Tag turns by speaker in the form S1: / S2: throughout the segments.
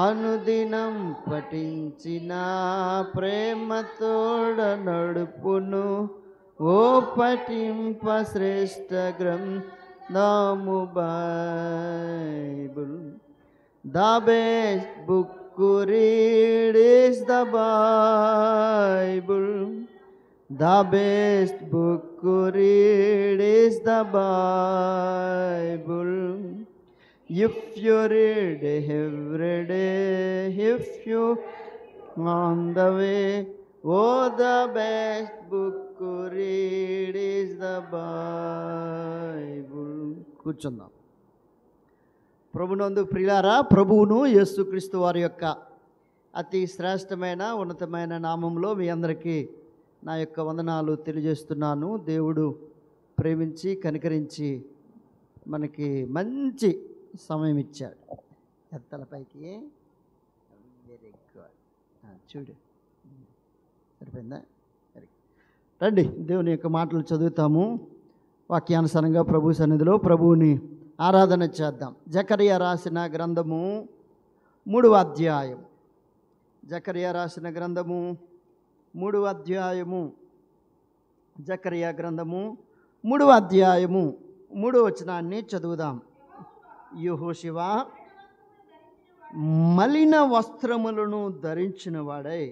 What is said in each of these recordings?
S1: అనుదినం పఠించిన ప్రేమతోడ నడుపును. ఓ పఠింప శ్రేష్ఠ గ్రంథము Bible. The best book to read is the Bible. The best book to read is the Bible. If you read every day, if you on the way, oh, the best book to read is the Bible. కూర్చుందాం. ప్రభునందు ప్రియులారా, ప్రభువును యేసుక్రీస్తు వారి యొక్క అతి శ్రేష్టమైన ఉన్నతమైన నామంలో మీ అందరికీ నా యొక్క వందనాలు తెలియజేస్తున్నాను. దేవుడు ప్రేమించి కనికరించి మనకి మంచి సమయం ఇచ్చాడు. ఎత్తల పైకి వెరీ గుడ్. చూడు సరిపోయిందా? రండి, దేవుని యొక్క మాటలు చదువుతాము. వాక్యానుసారంగా ప్రభు సన్నిధిలో ప్రభువుని ఆరాధన చేద్దాం. జకరియా రాసిన గ్రంథము 3వ అధ్యాయం. జకరియా రాసిన గ్రంథము 3వ అధ్యాయము. జకరియా గ్రంథము 3వ అధ్యాయము 3వ వచనాన్ని చదువుదాం. యెహోషువ మలిన వస్త్రములను ధరించిన వాడై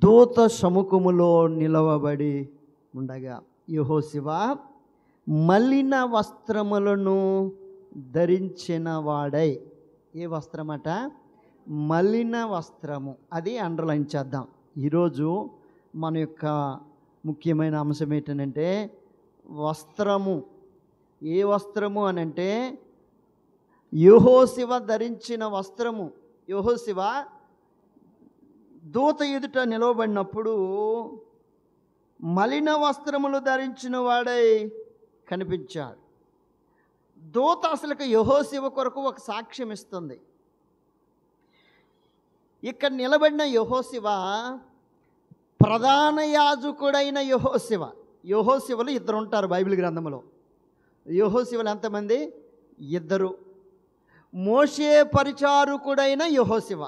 S1: దూత సముఖములో నిలవబడి ఉండగా. యెహోషువ మలిన వస్త్రములను ధరించిన వాడై. ఏ వస్త్రమట? మలిన వస్త్రము. అది అండర్లైన్ చేద్దాం. ఈరోజు మన యొక్క ముఖ్యమైన అంశం ఏంటంటే వస్త్రము. ఏ వస్త్రము అనంటే యెహోషువ ధరించిన వస్త్రము. యెహోషువ దూత ఎదుట నిలవబడినప్పుడు మలిన వస్త్రములు ధరించిన వాడై కనిపించాడు. దూత అసలుకి యెహోషువ కొరకు ఒక సాక్ష్యం ఇస్తుంది. ఇక్కడ నిలబడిన యెహోషువ ప్రధాన యాజకుడైన యెహోషువ. యెహోషువలు 2 ఉంటారు బైబిల్ గ్రంథంలో. యెహోషువలు ఎంతమంది? 2. మోషే పరిచారకుడైన యెహోషువ,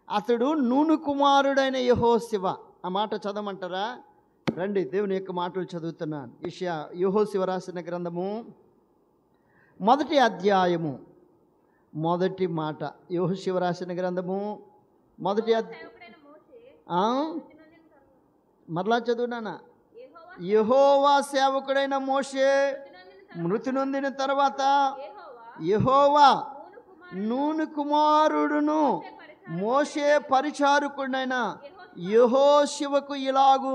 S1: అతడు నూను కుమారుడైన యెహోషువ. ఆ మాట చదవమంటారా? రండి, దేవుని యొక్క మాటలు చదువుతున్నాను. యెహోషువ రాసిన గ్రంథము 1వ అధ్యాయము 1వ మాట. యెహోషువ రాసిన గ్రంథము 1వ మరలా చదువునానా? యెహోవా సేవకుడైన మోషే మృతి నొందిన తర్వాత యెహోవా నూను కుమారుడును మోషే పరిచారకుడైన యెహోషువకు ఇలాగూ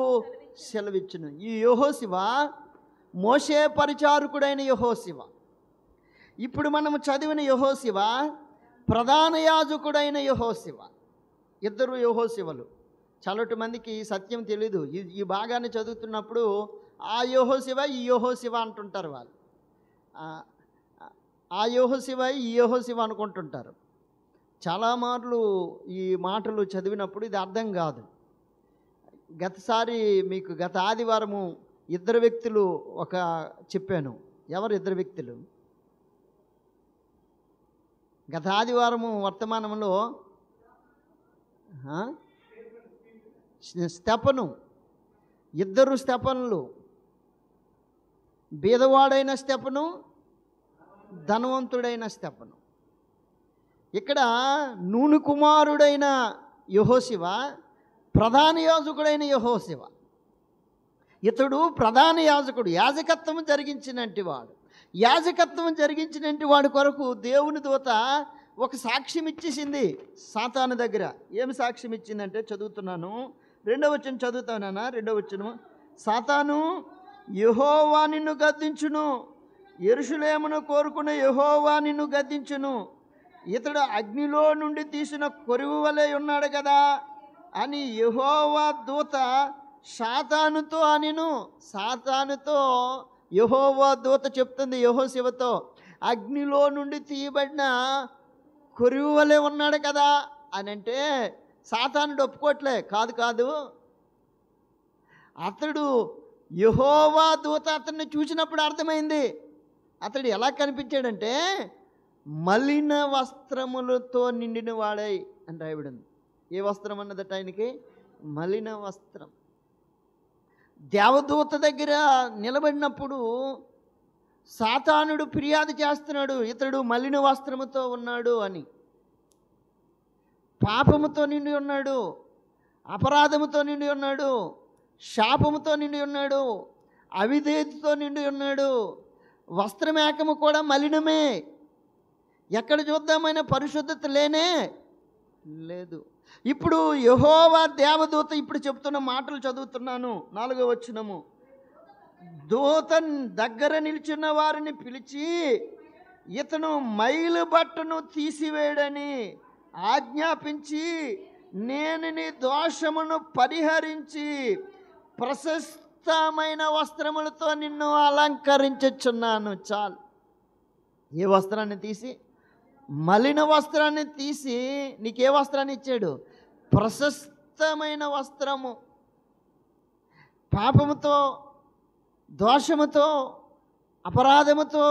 S1: సెలవిచ్చును. ఈ యెహోషువ మోషే పరిచారకుడైన యెహోషువ. ఇప్పుడు మనము చదివిన యెహోషువ ప్రధాన యాజకుడైన యెహోషువ. 2 యెహోషువలు. చాలాటి మందికి సత్యం తెలీదు. ఈ భాగాన్ని చదువుతున్నప్పుడు ఆ యెహోషువ ఈ యెహోషువ అంటుంటారు వాళ్ళు. ఆ యెహోషువ ఈ యెహోషువ అనుకుంటుంటారు. చాలా మార్లు ఈ మాటలు చదివినప్పుడు ఇది అర్థం కాదు. గత ఆదివారము 2 వ్యక్తులు చెప్పాను. ఎవరు 2 వ్యక్తులు? గత ఆదివారము వర్తమానంలో స్తెఫను, 2 స్తెఫనులు. బీదవాడైన స్తెఫను, ధనవంతుడైన స్తెఫను. ఇక్కడ నూను కుమారుడైన యెహోషువ, ప్రధాన యాజకుడైన యెహోషువ. ఇతడు ప్రధాన యాజకుడు, యాజకత్వం జరిగించినట్టు వాడు. యాజకత్వం జరిగించినట్టు వాడి కొరకు దేవుని దూత ఒక సాక్ష్యం ఇచ్చేసింది సాతాను దగ్గర. ఏమి సాక్ష్యం ఇచ్చిందంటే చదువుతున్నాను. 2వ వచనం చదువుతానన్నా. 2వ వచనం. సాతాను యెహోవా నిన్ను గద్దించును, యెరూషలేమును కోరుకునే యెహోవా నిన్ను గద్దించును, ఇతడు అగ్నిలో నుండి తీసిన కొరువు వలె ఉన్నాడు కదా అని యెహోవా దూత సాతానుతో అనెను. సాతానుతో యెహోవా దూత చెప్తుంది యెహోషువతో, అగ్నిలో నుండి తీయబడిన కొరువు వలె ఉన్నాడు కదా అని. అంటే సాతానుడు ఒప్పుకోవట్లే. కాదు, అతడు యెహోవా దూత అతన్ని చూసినప్పుడు అర్థమైంది. అతడు ఎలా కనిపించాడంటే మలిన వస్త్రములతో నిండిన వాడై అని రాయబడింది. ఏ వస్త్రం అన్నదట ఆయనకి? మలిన వస్త్రం. దేవదూత దగ్గర నిలబడినప్పుడు సాతానుడు ఫిర్యాదు చేస్తున్నాడు, ఇతడు మలిన వస్త్రముతో ఉన్నాడు అని. పాపముతో నిండి ఉన్నాడు, అపరాధముతో నిండి ఉన్నాడు, శాపముతో నిండి ఉన్నాడు, అవిధేయతతో నిండి ఉన్నాడు. వస్త్రమేకము కూడా మలినమే. ఎక్కడ చూద్దామైనా పరిశుద్ధత లేనే లేదు. ఇప్పుడు యెహోవా దేవదూత ఇప్పుడు చెప్తున్న మాటలు చదువుతున్నాను. 4వ వచనము. దూత దగ్గర నిల్చున్న వారిని పిలిచి ఇతను మైలు బట్టను తీసివేయడని ఆజ్ఞాపించి నేను నీ దోషమును పరిహరించి ప్రశస్తమైన వస్త్రములతో నిన్ను అలంకరించుచున్నాను. చాలు. ఏ వస్త్రాన్ని తీసి? మలిన వస్త్రాన్ని తీసి నీకే వస్త్రాన్ని ఇచ్చాడు? ప్రశస్తమైన వస్త్రము. పాపముతో, దోషముతో, అపరాధముతో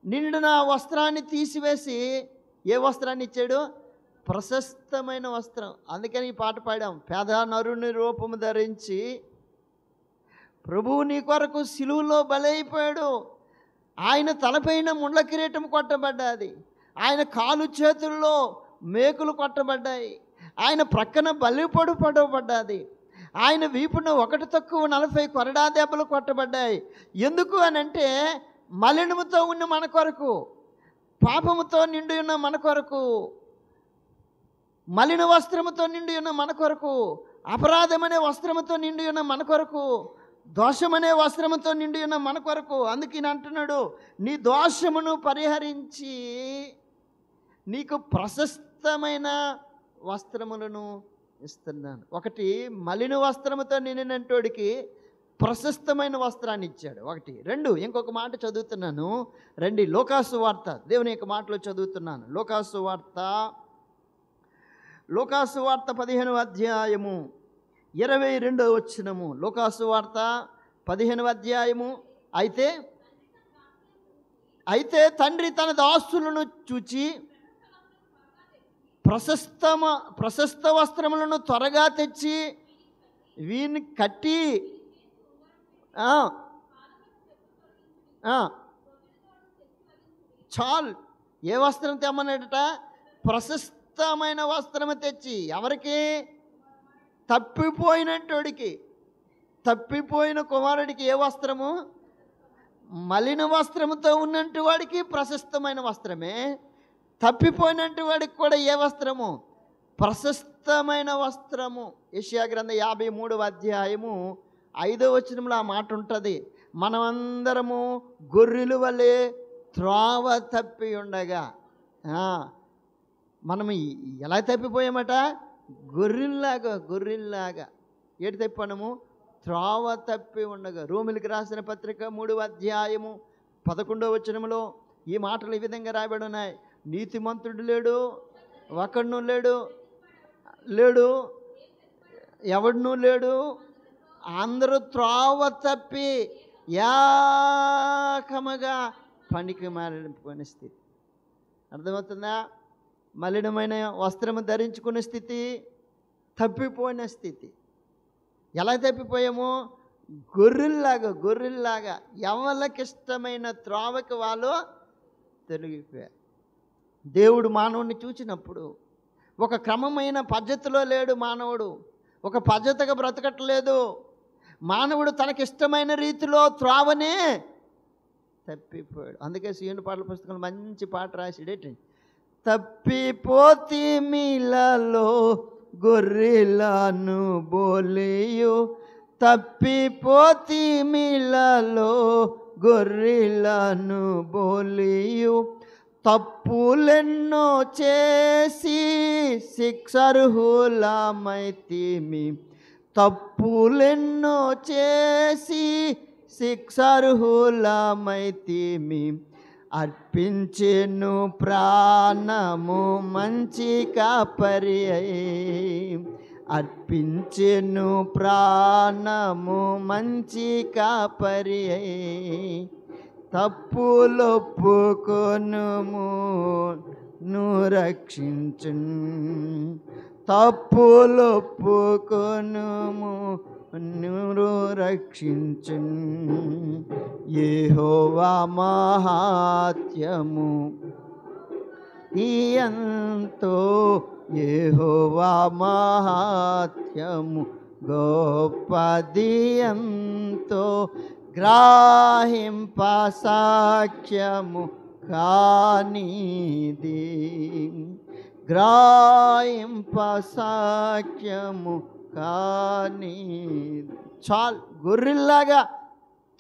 S1: నిండిన వస్త్రాన్ని తీసివేసి ఏ వస్త్రాన్ని ఇచ్చాడు? ప్రశస్తమైన వస్త్రం. అందుకని ఈ పాట పాడాం. పేద నరుని రూపము ధరించి ప్రభువు నీ కొరకు సిలువలో బలైపోయాడు. ఆయన తలపైన ముండ్ల కిరీటం కొట్టబడ్డాది, ఆయన కాలు చేతుల్లో మేకులు కొట్టబడ్డాయి, ఆయన ప్రక్కన బలిపొడు పడబడ్డాది, ఆయన వీపున 1-40 కొరడా దెబ్బలు కొట్టబడ్డాయి. ఎందుకు అని అంటే మలినముతో ఉన్న మన కొరకు, పాపముతో నిండి ఉన్న మన కొరకు, మలిన వస్త్రముతో నిండి ఉన్న మన కొరకు, అపరాధమనే వస్త్రముతో నిండి ఉన్న మన కొరకు, దోషమనే వస్త్రముతో నిండి ఉన్న మన కొరకు. అందుకే అంటున్నాడు, నీ దోషమును పరిహరించి నీకు ప్రశస్తమైన వస్త్రములను ఇస్తున్నాను. ఒకటి మలిన వస్త్రముతో నిండినటోడికి ప్రశస్తమైన వస్త్రాన్ని ఇచ్చాడు. 1. 2 ఇంకొక మాట చదువుతున్నాను. రండి, లోకాసు వార్త, దేవుని యొక్క మాటలో చదువుతున్నాను. లోకాసు వార్త 15వ అధ్యాయము 22వ వచనము. లోకాసు వార్త 15వ అధ్యాయము. అయితే తండ్రి తన దాసులను చూచి ప్రశస్త వస్త్రములను త్వరగా తెచ్చి వీని కట్టి చాలు. ఏ వస్త్రం తెమ్మన్నట? ప్రశస్తమైన వస్త్రము తెచ్చి. ఎవరికి? తప్పిపోయినట్టోడికి, తప్పిపోయిన కుమారుడికి ఏ వస్త్రము? మలిన వస్త్రముతో ఉన్నట్టు వాడికి ప్రశస్తమైన వస్త్రమే, తప్పిపోయినట్టు వాడికి కూడా ఏ వస్త్రము? ప్రశస్తమైన వస్త్రము. యెషయా గ్రంథం 53వ అధ్యాయము 5వ వచనంలో ఆ మాట ఉంటుంది. మనమందరము గొర్రెల వలె త్రోవ తప్పి ఉండగా. మనం ఎలా తప్పిపోయామట? గొర్రెల్లాగా. ఏడు తప్పిపోయాము? త్రోవ తప్పి ఉండగా. రోమిలికి రాసిన పత్రిక 3వ అధ్యాయము 11వ వచనంలో ఈ మాటలు ఈ విధంగా రాయబడి ఉన్నాయి. నీతిమంతుడు లేడు, ఒకడును లేడు, ఎవడునూ లేడు, అందరూ త్రోవ తప్పి ఏకముగా పనికి మారిన స్థితి. అర్థమవుతుందా? మలినమైన వస్త్రము ధరించుకునే స్థితి, తప్పిపోయిన స్థితి. ఎలా తప్పిపోయాము? గొర్రెల్లాగా ఎవరికిష్టమైన త్రోవకి వాళ్ళు తొలగిపోయారు. దేవుడు మానవుడిని చూచినప్పుడు ఒక క్రమమైన పద్ధతిలో లేడు. మానవుడు ఒక పద్ధతిగా బ్రతకట్లేదు. మానవుడు తనకిష్టమైన రీతిలో త్రోవనే తప్పిపోయాడు. అందుకే సీను పాటల పుస్తకంలో మంచి పాట రాసిడేటి. తప్పిపోతి మీలలో గొర్రెలను బోలియు, తప్పిపోతి మీలలో గొర్రెలను బోలియు, తప్పులెన్నో చేసి శిక్షార్హులమైతిమి, తప్పులెన్నో చేసి శిక్షార్హులమైతిమి, అర్పించెను ప్రాణము మంచి కాపరి అయి, అర్పించెను ప్రాణము మంచి కాపరి అయి, తప్పులొప్పుకొనుము నువ్వు రక్షించున్. తప్పులొప్పుకొనుము నువ్వు రక్షించున్. యెహోవా మహాత్యము ఎంతో, యెహోవా మహాత్యము గొప్పది ఎంతో, గ్రాహింప సాక్ష్యము కానిది. గ్రాహింప సాక్ష్యము కానిది. చాలు. గొర్రెల్లాగా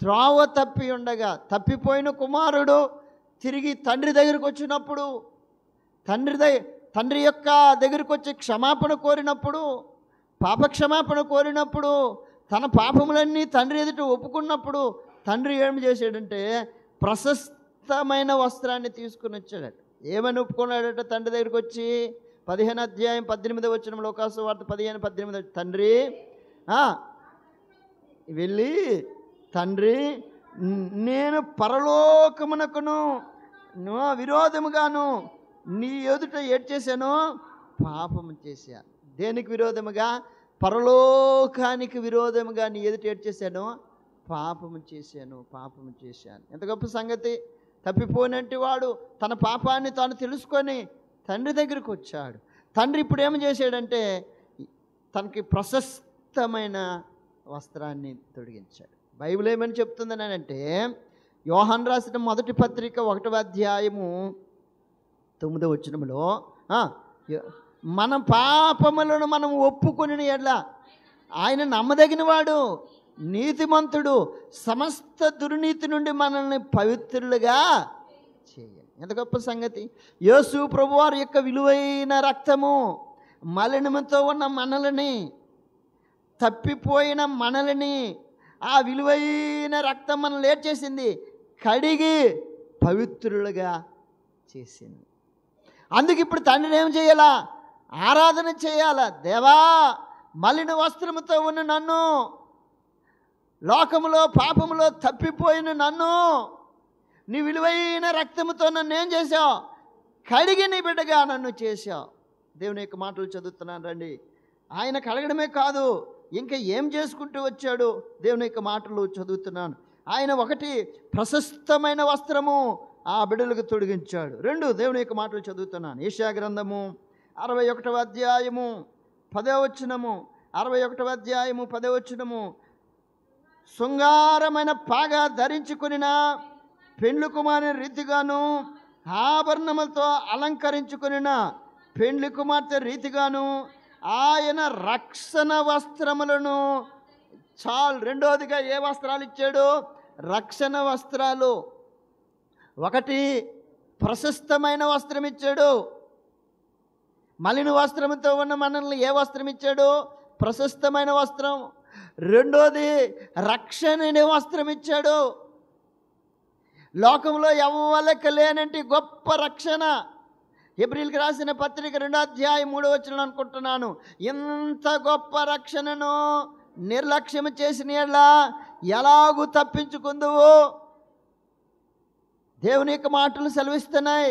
S1: త్రోవ తప్పి ఉండగా తప్పిపోయిన కుమారుడు తిరిగి తండ్రి దగ్గరికి వచ్చినప్పుడు, తండ్రి యొక్క దగ్గరికి వచ్చి క్షమాపణ కోరినప్పుడు, పాపక్షమాపణ కోరినప్పుడు, తన పాపములన్నీ తండ్రి ఎదుట ఒప్పుకున్నప్పుడు తండ్రి ఏం చేశాడంటే ప్రశస్తమైన వస్త్రాన్ని తీసుకుని వచ్చాడట. ఏమని ఒప్పుకున్నాడట తండ్రి దగ్గరికి వచ్చి? 15వ అధ్యాయం 18వ వచనం, లోకాసు వార్త 15:18. తండ్రి వెళ్ళి, తండ్రి నేను పరలోకమునకును విరోధముగాను నీ ఎదుట ఏం చేశాను? పాపము చేశాను. దేనికి విరోధముగా? పరలోకానికి విరోధముగా నీ ఎదుట ఏం చేశాను? పాపము చేశాను, పాపము చేశాను. ఎంత గొప్ప సంగతి! తప్పిపోయినట్టు వాడు తన పాపాన్ని తాను తెలుసుకొని తండ్రి దగ్గరికి వచ్చాడు. తండ్రి ఇప్పుడు ఏం చేశాడంటే తనకి ప్రశస్తమైన వస్త్రాన్ని తొడిగించాడు. బైబిల్ ఏమని చెప్తుందని అంటే, యోహాను రాసిన మొదటి పత్రిక 1వ అధ్యాయము 9వ వచనంలో, మన పాపములను మనం ఒప్పుకొని ఎడ్ల ఆయన నమ్మదగిన వాడు, నీతిమంతుడు, సమస్త దుర్నీతి నుండి మనల్ని పవిత్రులుగా చేయాలి. ఎంత గొప్ప సంగతి! యేసు ప్రభువారి యొక్క విలువైన రక్తము మలినముతో ఉన్న మనల్ని, తప్పిపోయిన మనల్ని, ఆ విలువైన రక్తం మనల్ని ఏం చేసింది? కడిగి పవిత్రులుగా చేసింది. అందుకు ఇప్పుడు తండ్రిని ఏం చేయాలా? ఆరాధన చేయాలా. దేవా, మలిన వస్త్రముతో ఉన్న నన్ను, లోకములో పాపములో తప్పిపోయిన నన్ను నీ విలువైన రక్తముతో నన్ను ఏం చేశావు? కడిగి నీ బిడ్డగా నన్ను చేశావు. దేవుని యొక్క మాటలు చదువుతున్నాను రండి. ఆయన కడగడమే కాదు, ఇంకా ఏం చేసుకుంటూ వచ్చాడు? దేవుని యొక్క మాటలు చదువుతున్నాను. ఆయన 1 ప్రశస్తమైన వస్త్రము ఆ బిడ్డలకు తొడిగించాడు. 2 దేవుని యొక్క మాటలు చదువుతున్నాను. యెషయా గ్రంథము 61వ అధ్యాయము 10వ వచనము, 61వ అధ్యాయము 10వ వచనము. శృంగారమైన పాగా ధరించుకునిన పెండ్లి కుమారుని రీతిగాను, ఆభరణములతో అలంకరించుకునిన పెండ్లి కుమార్తె రీతిగాను ఆయన రక్షణ వస్త్రములను, చాలు. రెండోదిగా ఏ వస్త్రాలు ఇచ్చాడు? రక్షణ వస్త్రాలు. 1 ప్రశస్తమైన వస్త్రం ఇచ్చాడు. మలిన వస్త్రంతో ఉన్న మనల్ని ఏ వస్త్రం ఇచ్చాడు? ప్రశస్తమైన వస్త్రం. రెండోది రక్షణ అనే వస్త్రం ఇచ్చాడు. లోకంలో ఎవ్వరికి లేనంటి గొప్ప రక్షణ. హెబ్రీయులకు రాసిన పత్రిక 2వ అధ్యాయం 3వ వచనం అనుకుంటున్నాను. ఇంత గొప్ప రక్షణను నిర్లక్ష్యం చేసిన ఎలాగూ తప్పించుకుందువు? దేవుని యొక్క మాటలు సెలవిస్తున్నాయి.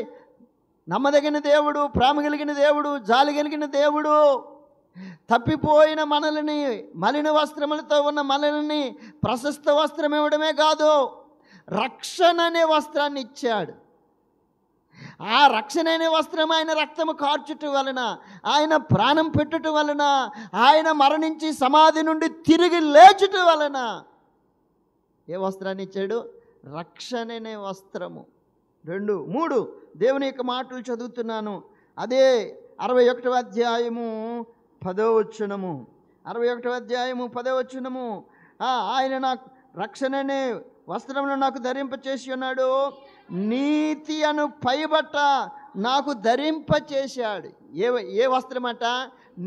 S1: నమ్మదగిన దేవుడు, ప్రేమ కలిగిన దేవుడు, జాలి కలిగిన దేవుడు తప్పిపోయిన మనల్ని, మలిన వస్త్రములతో ఉన్న మనల్ని ప్రశస్త వస్త్రం ఇవ్వడమే కాదు, రక్షణ అనే వస్త్రాన్ని ఇచ్చాడు. ఆ రక్షణ అనే వస్త్రం ఆయన రక్తము కార్చుట వలన, ఆయన ప్రాణం పెట్టుట వలన, ఆయన మరణించి సమాధి నుండి తిరిగి లేచుట వలన ఏ వస్త్రాన్ని ఇచ్చాడు? రక్షణ అనే వస్త్రము. 2, 3 దేవుని యొక్క మాటలు చదువుతున్నాను. అదే 61వ అధ్యాయము 10వ వచనము, 61వ అధ్యాయము 10వ వచనము. ఆయన నాకు రక్షణ అనే వస్త్రమును నాకు ధరింపచేసి ఉన్నాడు, నీతి అను పైబట్ట నాకు ధరింపచేశాడు. ఏ వస్త్రం అట?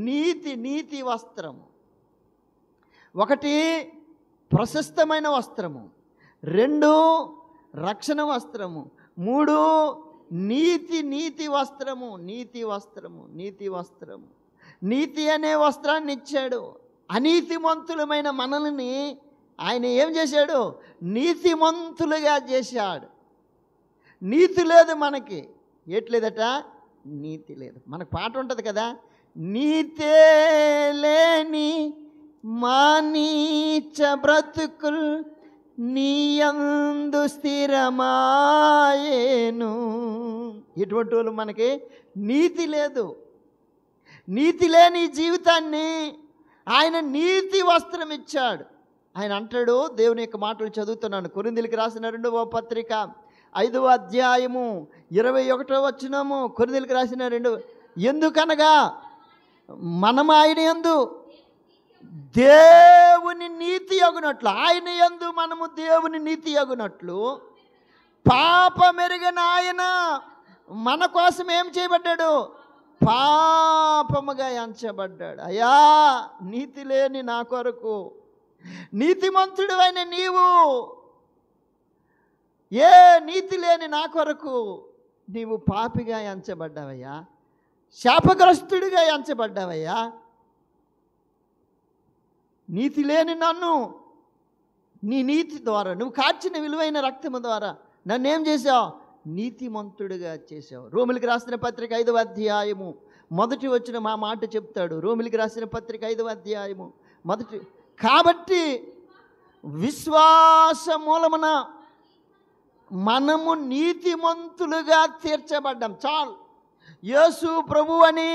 S1: నీతి వస్త్రము. 1 ప్రశస్తమైన వస్త్రము, 2 రక్షణ వస్త్రము, 3 నీతి వస్త్రము. నీతి అనే వస్త్రాన్ని ఇచ్చాడు. అనీతిమంతులమైన మనల్ని ఆయన ఏం చేశాడు? నీతిమంతులుగా చేశాడు. నీతి లేదు మనకి. ఏట్లేదట? నీతి లేదు. మనకు పాట ఉంటుంది కదా, నీతే లేని మా నీచ బ్రతుకుల్ నీయందు స్థిరమాయేను. ఇటువంటి వాళ్ళు మనకి నీతి లేదు. నీతి లేని జీవితాన్ని ఆయన నీతి వస్త్రం ఇచ్చాడు. ఆయన అంటాడు, దేవుని యొక్క మాటలు చదువుతున్నాను, కొరింథీయులకు రాసిన 2వ పత్రిక 5వ అధ్యాయము 21వ వచనము. కొరింథీయులకు రాసిన 2, ఎందుకనగా మనము ఆయన యందు దేవుని నీతి అగునట్లు, ఆయన యందు మనము దేవుని నీతి అగునట్లు పాపమెరుగని ఆయన మన కోసం ఏం చేయబడ్డాడు? పాపముగా ఎంచబడ్డాడు. అయ్యా, నీతి లేని నా కొరకు, నీతిమంతుడు అయిన నీవు, ఏ నీతి లేని నా కొరకు నీవు పాపిగా ఎంచబడ్డావయ్యా, శాపగ్రస్తుడిగా ఎంచబడ్డావయ్యా. నీతి లేని నన్ను నీ నీతి ద్వారా, నువ్వు కార్చిన విలువైన రక్తము ద్వారా నన్నేం చేశావు? నీతిమంతుడిగా చేశావు. రోమిలికి రాసిన పత్రిక 5వ అధ్యాయము 1వ వచనం మా మాట చెప్తాడు. రోమిలికి రాసిన పత్రిక 5వ అధ్యాయము 1. కాబట్టి విశ్వాస మూలమున మనము నీతిమంతులుగా తీర్చబడ్డాం. చాలు. యేసు ప్రభు అని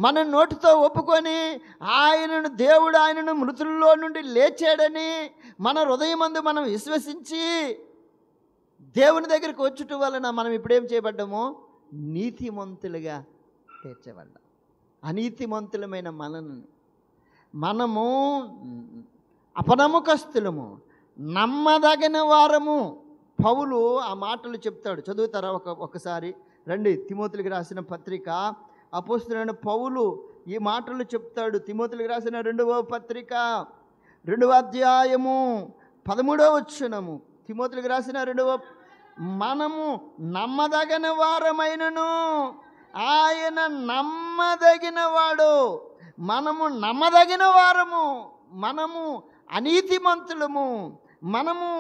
S1: మన నోటితో ఒప్పుకొని ఆయనను, దేవుడు ఆయనను మృతుల్లో నుండి లేచాడని మన హృదయమందు మనం విశ్వసించి దేవుని దగ్గరికి వచ్చుట వలన మనం ఇప్పుడేం చేయబడ్డామో? నీతిమంతులుగా తీర్చబడ్డాం. అనీతిమంతులమైన మనము అపనమ్మకస్తులము, నమ్మదగిన వారము. పౌలు ఆ మాటలు చెప్తాడు. చదువుతారా ఒకసారి? రండి, తిమోతికి రాసిన పత్రిక. అపోస్తలుడైన పౌలు ఈ మాటలు చెప్తాడు. తిమోతికి రాసిన 2వ పత్రిక 2వ అధ్యాయము 13వ వచనము. తిమోతికి రాసిన 2వ, మనము నమ్మదగిన వారమైనను ఆయన నమ్మదగిన వాడు. మనము నమ్మదగిన వారము, మనము అనీతిమంతులము, మనము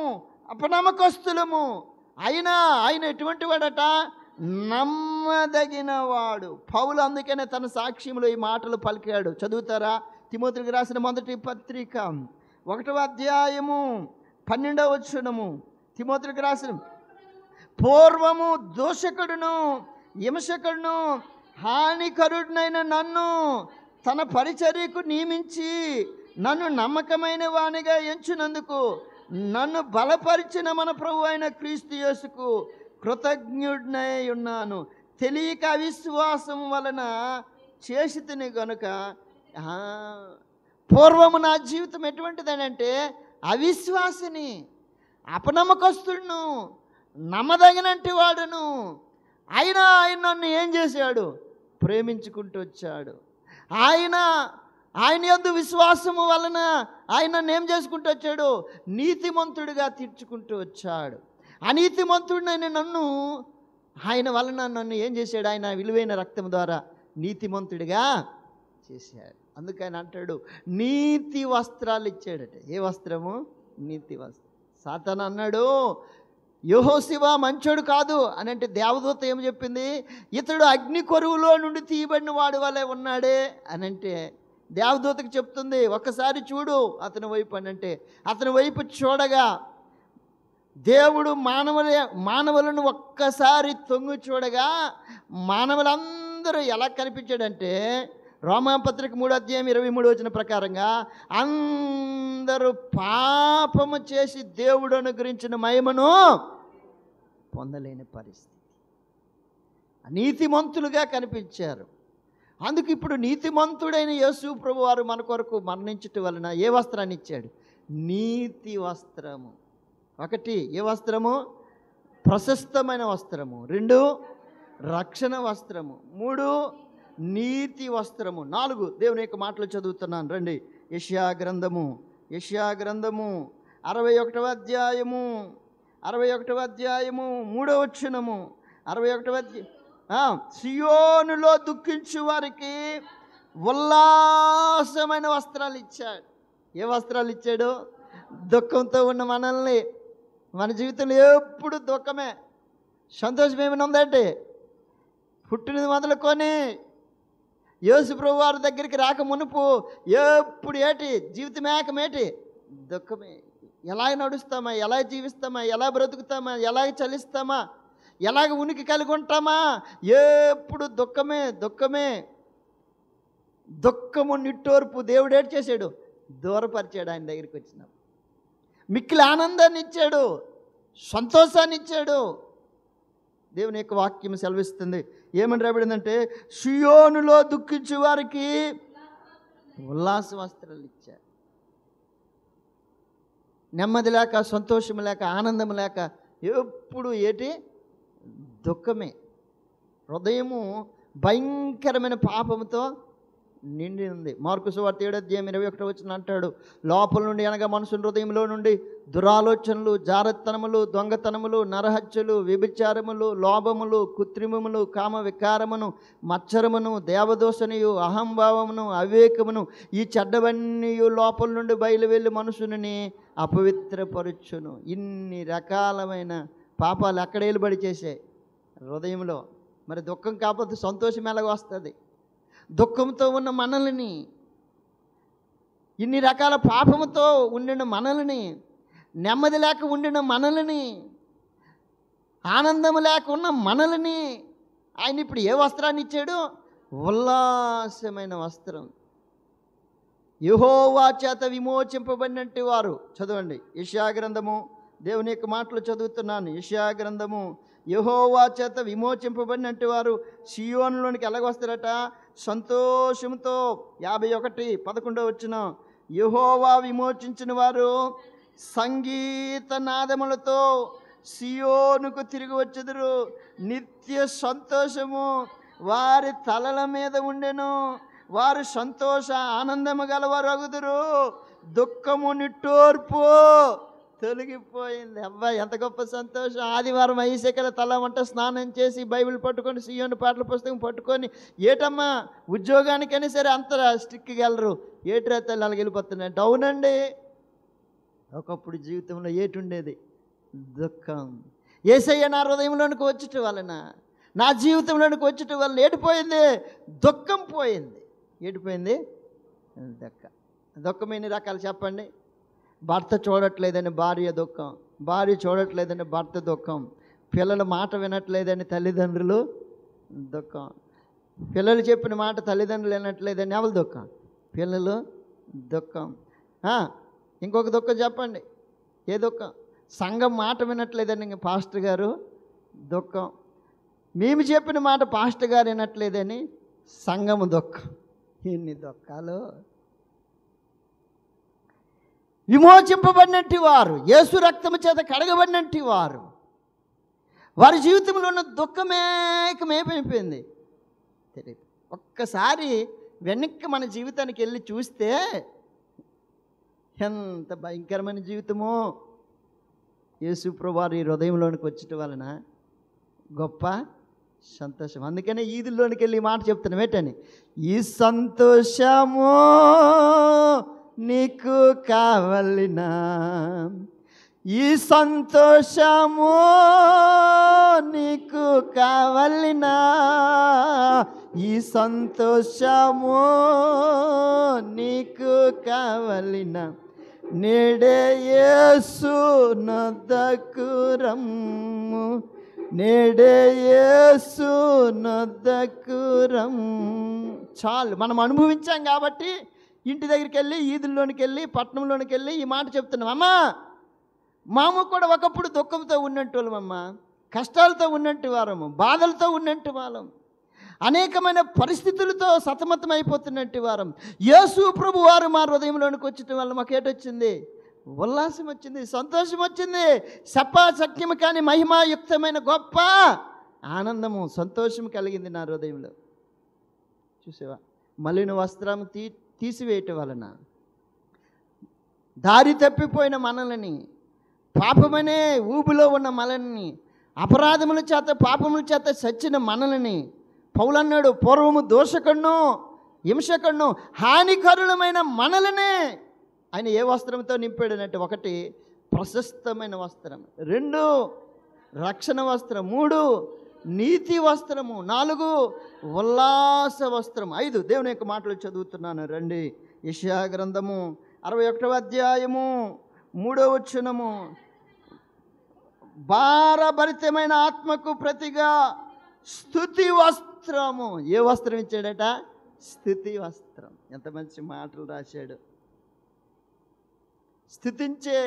S1: అపనమ్మకస్తులము. అయినా ఆయన ఎటువంటి వాడట? నమ్మదగిన వాడు. పౌలు అందుకనే తన సాక్ష్యంలో ఈ మాటలు పలికాడు. చదువుతారా? తిమోతికి రాసిన 1వ పత్రిక 1వ అధ్యాయము 12వ వచనము. తిమోతికి రాసిన, పూర్వము దోషకుడును హింసకుడును హానికరుడునైన నన్ను తన పరిచర్యకు నియమించి నన్ను నమ్మకమైన వానిగా ఎంచినందుకు నన్ను బలపరిచిన మన ప్రభు అయిన క్రీస్తు యేసుకు కృతజ్ఞుడినై ఉన్నాను. తెలియక అవిశ్వాసం వలన చేసి తిని గనుక. పూర్వము నా జీవితం ఎటువంటిదనంటే అవిశ్వాసిని, అపనమ్మకస్తుడును, నమ్మదగినట్టి వాడును. ఆయన నన్ను ఏం చేశాడు? ప్రేమించుకుంటూ వచ్చాడు. ఆయన యందు విశ్వాసము వలన ఆయన నన్ను ఏం చేసుకుంటూ వచ్చాడు? నీతిమంతుడిగా తీర్చుకుంటూ వచ్చాడు. అనీతిమంతుడినైన నన్ను ఆయన వలన నన్ను ఏం చేశాడు? ఆయన విలువైన రక్తం ద్వారా నీతిమంతుడిగా చేశాడు. అందుకని అంటాడు, నీతి వస్త్రాలు ఇచ్చాడట. ఏ వస్త్రము? నీతి వస్త్రం. సాతాను అన్నాడు, యెహోషువ మంచోడు కాదు అని అంటే, దేవదూత ఏం చెప్పింది? ఇతడు అగ్ని కొరువులో నుండి తీయబడిన వాడి వలె ఉన్నాడే అని అంటే, దేవదూతకు చెప్తుంది, ఒక్కసారి చూడు అతని వైపు అని అంటే, అతని వైపు చూడగా దేవుడు మానవులను ఒక్కసారి తొంగి చూడగా మానవులందరూ ఎలా కనిపించాడంటే, రోమాపత్రిక 3వ అధ్యాయం 23వ వచనం ప్రకారంగా అందరూ పాపము చేసి దేవుడు అనుగ్రహించిన మహిమను పొందలేని పరిస్థితి, నీతిమంతులుగా కనిపించారు. అందుకు ఇప్పుడు నీతిమంతుడైన యేసు ప్రభు వారు మన కొరకు మరణించటం వలన ఏ వస్త్రాన్ని ఇచ్చాడు? నీతి వస్త్రము. 1, ఏ వస్త్రము? ప్రశస్తమైన వస్త్రము. 2, రక్షణ వస్త్రము. 3, నీతి వస్త్రము. 4, దేవుని యొక్క మాటలు చదువుతున్నాను. రండి, యెషయా గ్రంథము 61వ అధ్యాయము 3వ వచనము. 61వ అధ్యాయం. సియోనులో దుఃఖించు వారికి ఉల్లాసమైన వస్త్రాలు ఇచ్చాడు. ఏ వస్త్రాలు ఇచ్చాడు? దుఃఖంతో ఉన్న మనల్ని, మన జీవితంలో ఎప్పుడు దుఃఖమే. సంతోషం ఏమైనా ఉందంటే పుట్టినది మొదలుకొని యేసు ప్రభు వారి దగ్గరికి రాక మునుపు ఎప్పుడు ఏటి జీవితం ఏకమేటి దుఃఖమే. ఎలాగ నడుస్తామా, ఎలా జీవిస్తామా, ఎలా బ్రతుకుతామా, ఎలాగ చలిస్తామా, ఎలాగ ఉనికి కలిగి ఉంటామా, ఎప్పుడు దుఃఖమే దుఃఖమే. దుఃఖము నిట్టోర్పు దేవుడు ఏడు చేశాడు, దూరపరిచాడు. ఆయన దగ్గరికి వచ్చినాం మిక్కిలి ఆనందాన్ని ఇచ్చాడు, సంతోషాన్ని ఇచ్చాడు. దేవుని యొక్క వాక్యం సెలవిస్తుంది. ఏమని రాబడిందంటే, సియోనులో దుఃఖించే వారికి ఉల్లాస వస్త్రాలు ఇచ్చారు. నెమ్మది లేక, సంతోషం లేక, ఆనందం లేక ఎప్పుడు ఏటి దుఃఖమే. హృదయము భయంకరమైన పాపంతో నిండి ఉంది. మార్కు సువార్త 7:21 అంటాడు, లోపల నుండి అనగా మనుషుల హృదయంలో నుండి దురాలోచనలు, జారతనములు, దొంగతనములు, నరహత్యలు, వ్యభిచారములు, లోభములు, కృత్రిమములు, కామ వికారమును, మత్సరమును, దేవదోషనియు, అహంభావమును, అవివేకమును, ఈ చెడ్డవన్నీ లోపల నుండి బయలు వెళ్ళి మనుషుని అపవిత్రపరచును. ఇన్ని రకాలమైన పాపాలు ఎక్కడ ఏలుబడి చేసాయి? హృదయంలో. మరి దుఃఖం కాకపోతే సంతోషం ఎలాగ వస్తుంది? దుఃఖంతో ఉన్న మనల్ని, ఇన్ని రకాల పాపముతో ఉండిన మనల్ని, నెమ్మది లేక ఉండిన మనల్ని, ఆనందము లేక ఉన్న మనల్ని ఆయన ఇప్పుడు ఏ వస్త్రాన్ని ఇచ్చాడు? ఉల్లాసమైన వస్త్రం. యెహోవా చేత విమోచింపబడినట్టు వారు. చదవండి యెషయా గ్రంథము, దేవుని యొక్క మాటలు చదువుతున్నాను. యెషయా గ్రంథము, యెహోవా చేత విమోచింపబడినట్టు వారు సియోనులోనికి ఎలాగొస్తారట? సంతోషంతో. 51:11 యెహోవా విమోచించిన వారు సంగీత నాదములతో సియోనుకు తిరిగి వచ్చెదరు. నిత్య సంతోషము వారి తలల మీద ఉండెను. వారు సంతోష ఆనందము గలవారు అగుదురు. దుఃఖము నిట్టూర్పు తొలగిపోయింది. అబ్బాయి ఎంత గొప్ప సంతోషం. ఆదివారం ఐసెకల తల వంట స్నానం చేసి బైబిల్ పట్టుకొని, సియోను పాటల పుస్తకం పట్టుకొని, ఏటమ్మా ఉద్యోగానికైనా సరే అంత స్ట్రిక్ట్గా వెళ్ళరు. ఏట్రా తల్లి అలాగ వెళ్ళిపోతున్నాయి. అవునండి, ఒకప్పుడు జీవితంలో ఏటుండేది? దుఃఖం. యేసయ్య నా హృదయంలోనికి వచ్చటం వలన, నా జీవితంలోనికి వచ్చటం వలన ఏటిపోయింది? దుఃఖం పోయింది. ఏటిపోయింది? దుఃఖం. దుఃఖం ఎన్ని రకాలు చెప్పండి? భర్త చూడట్లేదని భార్య దుఃఖం, భార్య చూడట్లేదని భర్త దుఃఖం, పిల్లల మాట వినట్లేదని తల్లిదండ్రులు దుఃఖం, పిల్లలు చెప్పిన మాట తల్లిదండ్రులు వినట్లేదని ఎవరు దుఃఖం? పిల్లలు దుఃఖం. ఇంకొక దుఃఖం చెప్పండి. ఏ దుఃఖం? సంఘం మాట వినట్లేదని పాస్టర్ గారు దుఃఖం, మేము చెప్పిన మాట పాస్టర్ గారు వినట్లేదని సంఘము దుఃఖం. ఎన్ని దుఃఖాలు. విమోచింపబడినట్టు వారు, యేసు రక్తము చేత కడగబడినట్టు వారు, వారి జీవితంలో ఉన్న దుఃఖమేకమైపోయింది. తెలియదు. ఒక్కసారి వెనక్కి మన జీవితానికి వెళ్ళి చూస్తే ఎంత భయంకరమైన జీవితమో. యేసు ప్రభువు వారి హృదయంలోనికి వచ్చటం వలన గొప్ప సంతోషం. అందుకనే ఈదుల్లోనికి వెళ్ళి ఈ మాట చెప్తున్నాం. ఏంటని? ఈ సంతోషము నీకు కావలినా, ఈ సంతోషము నీకు కావలినా, ఈ సంతోషము నీకు కావలినా, నేడే యేసు నొద్దకు రమ్ము, నేడే యేసు నొద్దకు రమ్ము. చాలు, మనం అనుభవించాం కాబట్టి ఇంటి దగ్గరికి వెళ్ళి, ఈదుల్లోనికి వెళ్ళి, పట్టణంలోనికి వెళ్ళి ఈ మాట చెప్తున్నాం. అమ్మా, మాము కూడా ఒకప్పుడు దుఃఖంతో ఉన్నట్టు వాళ్ళమమ్మా, కష్టాలతో ఉన్నట్టు వారము, బాధలతో ఉన్నట్టు వాళ్ళం, అనేకమైన పరిస్థితులతో సతమతం అయిపోతున్నట్టు వారం. యేసు ప్రభు వారు మా హృదయంలోనికి వచ్చటం వల్ల మాకు ఏటొచ్చింది? ఉల్లాసం వచ్చింది, సంతోషం వచ్చింది. సత్యము కానీ మహిమాయుక్తమైన గొప్ప ఆనందము, సంతోషం కలిగింది నా హృదయంలో. చూసావా? మలిన వస్త్రం తీసివేయటం వలన దారి తప్పిపోయిన మనల్ని, పాపమనే ఊబిలో ఉన్న మనల్ని, అపరాధముల చేత పాపముల చేత చచ్చిన మనల్ని, పౌలన్నాడు, పూర్వము దోషకన్ను హింసకన్ను హానికరులమైన మనల్ని ఆయన ఏ వస్త్రంతో నింపాడనంటే, 1 ప్రశస్తమైన వస్త్రం, 2 రక్షణ వస్త్రం, 3 నీతి వస్త్రము, 4 ఉల్లాస వస్త్రం, 5 దేవుని యొక్క మాటలు చదువుతున్నాను రండి. యెషయా గ్రంథము 61వ అధ్యాయము 3వ వచనము, భారభరితమైన ఆత్మకు ప్రతిగా స్తుతి వస్త్రము. ఏ వస్త్రం ఇచ్చాడట? స్తుతి వస్త్రం. ఎంత మంచి మాటలు రాశాడు. స్తుతించే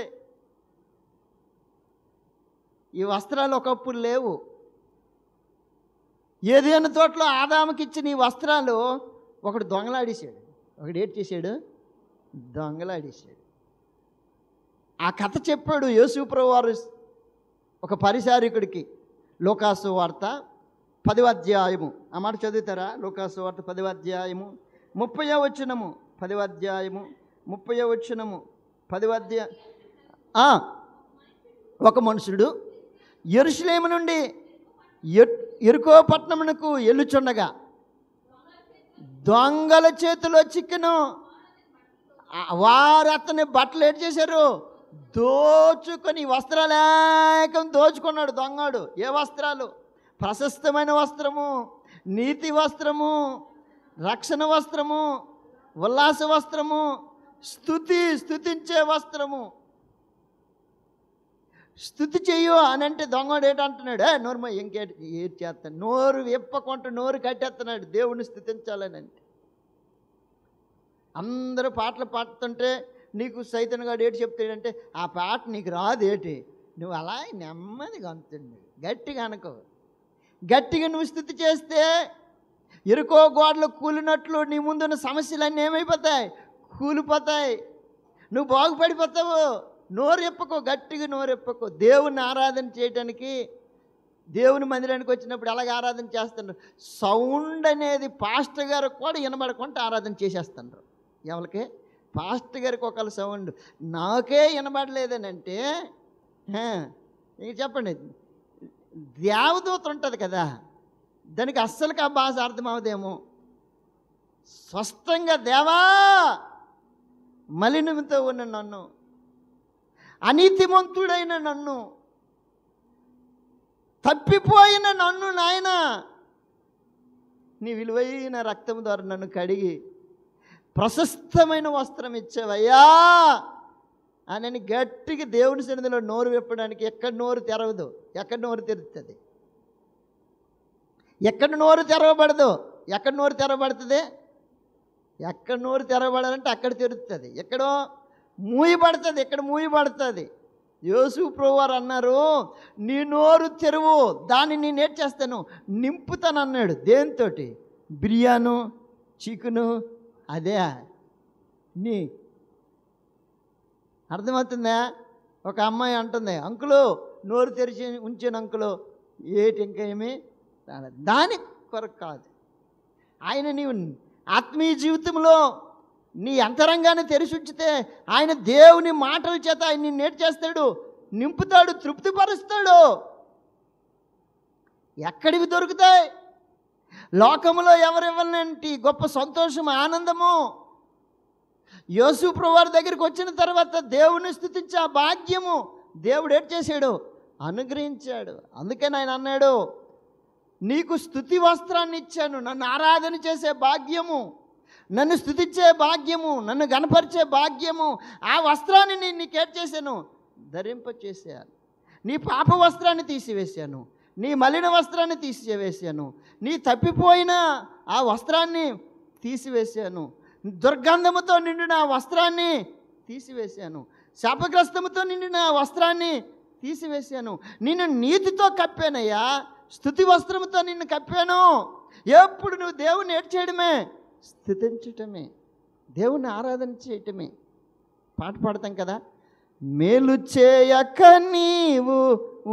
S1: ఈ వస్త్రాలు ఒకప్పుడు లేవు. ఏదైనా తోటలో ఆదాముకి ఇచ్చిన ఈ వస్త్రాలు ఒకడు దొంగలాడేశాడు. ఒకడు ఏంటి చేశాడు? దొంగలాడేశాడు. ఆ కథ చెప్పాడు యేసుప్రభువు వారు ఒక పరిచారకుడికి. లూకాసు వార్త 10వ అధ్యాయము, ఆ మాట చదువుతారా? లూకాసు వార్త 10వ అధ్యాయము 30వ వచనము, 10వ అధ్యాయము 30వ వచనము, 10వ అధ్యాయం. ఒక మనుషుడు యెరూషలేము నుండి యెరికో పట్టణమునకు వెళ్ళుచుండగా దొంగల చేతిలో చిక్కెను. వారు అతని బట్టలు ఏం చేశారు? దోచుకొని, వస్త్రాలేకం దోచుకున్నాడు దొంగడు. ఏ వస్త్రాలు? ప్రశస్తమైన వస్త్రము, నీతి వస్త్రము, రక్షణ వస్త్రము, ఉల్లాస వస్త్రము, స్తుతించే వస్త్రము. స్తుతి చెయ్యు అని అంటే దొంగడు ఏంటంటున్నాడు? నోరు ఇంకేంటి ఏం చేస్తాను, నోరు విప్పకుండా నోరు కట్టేస్తున్నాడు దేవుణ్ణి స్తుతించాలని. అంటే అందరూ పాటలు పాడుతుంటే నీకు సైతన్ గారు ఏటి చెప్తాడంటే, ఆ పాట నీకు రాదు ఏటి, నువ్వు అలా నెమ్మదిగా అంతుంది, గట్టిగా అనుకో. గట్టిగా నువ్వు స్తుతి చేస్తే ఎరుకో గోడలు కూలినట్లు నీ ముందున్న సమస్యలన్నీ ఏమైపోతాయి? కూలిపోతాయి. నువ్వు బాగుపడిపోతావు. నోరు ఎప్పకో, గట్టిగా నోరు ఎప్పకో. దేవుని ఆరాధన చేయడానికి దేవుని మందిరానికి వచ్చినప్పుడు అలాగే ఆరాధన చేస్తున్నారు. సౌండ్ అనేది పాస్టర్ గారు కూడా వినబడకుండా ఆరాధన చేసేస్తున్నారు. ఎవరికి? పాస్టర్ గారికి ఒకళ్ళ సౌండ్, నాకే వినబడలేదని అంటే చెప్పండి. దేవదూత ఉంటుంది కదా, దానికి అస్సలుగా ఆ భాష అర్థమవుదేమో. స్పష్టంగా, దేవా మలినంతో ఉన్న నన్ను, అనీతిమంతుడైన నన్ను, తప్పిపోయిన నన్ను నాయన నీ విలువైన రక్తం ద్వారా నన్ను కడిగి ప్రశస్తమైన వస్త్రం ఇచ్చావయ్యా అని గట్టిగా దేవుని సన్నిధిలో నోరు విప్పడానికి ఎక్కడ నోరు తెరవదు, ఎక్కడ నోరు తెరుస్తుంది, ఎక్కడ నోరు తెరవబడదు. ఎక్కడ నోరు తెరవబడుతుంది? ఎక్కడ నోరు తెరవబడాలంటే అక్కడ తెరుస్తుంది. ఎక్కడో మూయబడుతుంది, ఎక్కడ మూయబడుతుంది. యేసుప్రభువు వారు అన్నారు, నీ నోరు తెరువు, దాన్ని నేను ఏం చేస్తాను? నింపుతాను అన్నాడు. దేనితోటి? బిర్యాను, చికెను, అదే నీ అర్థమవుతుందా? ఒక అమ్మాయి అంటుంది, అంకులు నోరు తెరిచి ఉంచాను అంకులు, ఏటి ఇంకా ఏమి దాని కొరకు కాదు. ఆయన నీవు ఆత్మీయ జీవితంలో నీ అంతరంగాన్ని తెరిచి ఉంచితే ఆయన దేవుని మాటల చేత ఆయన నిన్ను నేటి చేస్తాడు, నింపుతాడు, తృప్తిపరుస్తాడు. ఎక్కడివి దొరుకుతాయి? లోకంలో ఎవరివ్వనంటి గొప్ప సంతోషం, ఆనందము యేసుప్రభువు వారి దగ్గరికి వచ్చిన తర్వాత దేవుని స్తుతించే ఆ భాగ్యము దేవుడు ఏం చేశాడు? అనుగ్రహించాడు. అందుకని ఆయన అన్నాడు, నీకు స్తుతి వస్త్రాన్ని ఇచ్చాను, నన్ను ఆరాధన చేసే భాగ్యము, నన్ను స్తుతించే భాగ్యము, నన్ను గణపరిచే భాగ్యము, ఆ వస్త్రాన్ని నేను నీకేట్ చేశాను? ధరింపచేసాను. నీ పాప వస్త్రాన్ని తీసివేశాను, నీ మలిన వస్త్రాన్ని తీసివేశాను, నీ తప్పిపోయిన ఆ వస్త్రాన్ని తీసివేశాను, దుర్గంధముతో నిండిన ఆ వస్త్రాన్ని తీసివేశాను, శాపగ్రస్తముతో నిండిన ఆ వస్త్రాన్ని తీసివేశాను, నిన్ను నీతితో కప్పానయ్యా, స్తుతి వస్త్రముతో నిన్ను కప్పాను. ఎప్పుడు నువ్వు దేవుని ఏడ్ చేయడమే, స్తుతించటమే, దేవుని ఆరాధన చేయటమే. పాట పాడతాం కదా, మేలు చేయక నీవు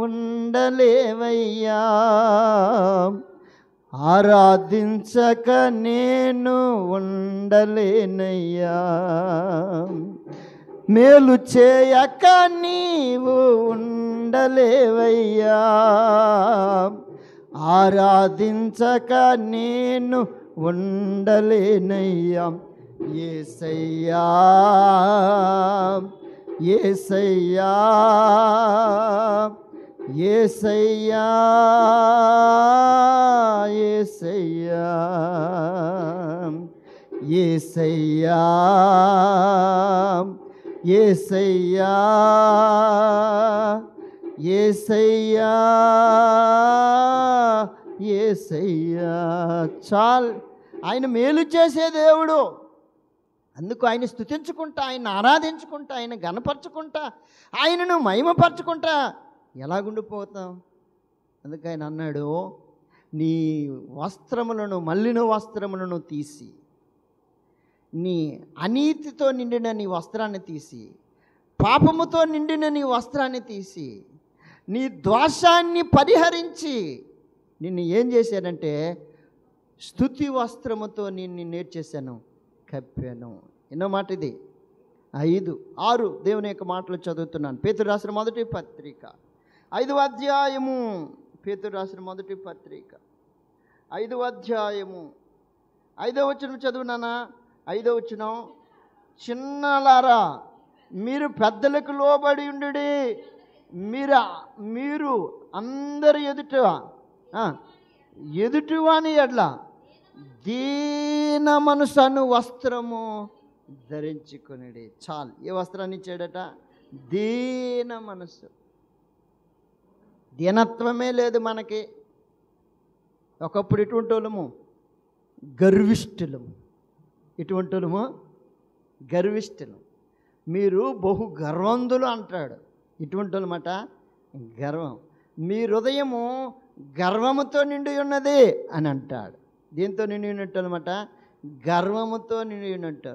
S1: ఉండలేవయ్యా, ఆరాధించక నేను ఉండలేనయ్యా, మేలు చేయక నీవు ఉండలేవయ్యా, ఆరాధించక నేను ఉండలేనయ్యా, యేసయ్యా యేసయ్యా యేసయ్యా యేసయ్యా యేసయ్యా యేసయ్యా యేసయ్యా యేసయ్యా. చాలు, ఆయన మేలు చేసే దేవుడు. అందుకు ఆయన స్తుతించుకుంటా, ఆయన ఆరాధించుకుంటా, ఆయన గణపరచుకుంటా, ఆయనను మహిమపరచుకుంటా ఎలాగుండిపోతాం? అందుకు ఆయన అన్నాడు, నీ వస్త్రములను, మల్లిన వస్త్రములను తీసి, నీ అనీతితో నిండిన నీ వస్త్రాన్ని తీసి, పాపముతో నిండిన నీ వస్త్రాన్ని తీసి, నీ దోషాన్ని పరిహరించి నిన్ను ఏం చేశానంటే స్తుతి వస్త్రముతో నిన్ను నేర్చేశాను, కప్పాను. ఎన్నో మాట ఇది? 5, 6 దేవుని యొక్క మాటలు చదువుతున్నాను. పేతురు రాసిన మొదటి పత్రిక 5వ అధ్యాయము. పేతురు రాసిన మొదటి పత్రిక 5వ అధ్యాయము 5వ వచనం చదువునానా? 5వ వచనం, చిన్నలారా మీరు పెద్దలకు లోబడి ఉండుడి, మీరు అందరి ఎదుటివాని ఎడ్ల దీన మనసను వస్త్రము ధరించుకునేది. చాలు, ఏ వస్త్రాన్ని ఇచ్చాడట? దీన మనసు. దీనత్వమే లేదు మనకి. ఒకప్పుడు ఎటువంటి వాళ్ళము? గర్విష్ఠులము. ఎటువంటి వాళ్ళము? గర్విష్ఠులు. మీరు బహు గర్వంధులు అంటాడు. ఎటువంటి వాళ్ళమాట? గర్వం. మీ హృదయము గర్వముతో నిండి ఉన్నది అని అంటాడు. దీంతో నిండి ఉన్నట్టు అనమాట, గర్వముతో నిండి ఉన్నట్టు.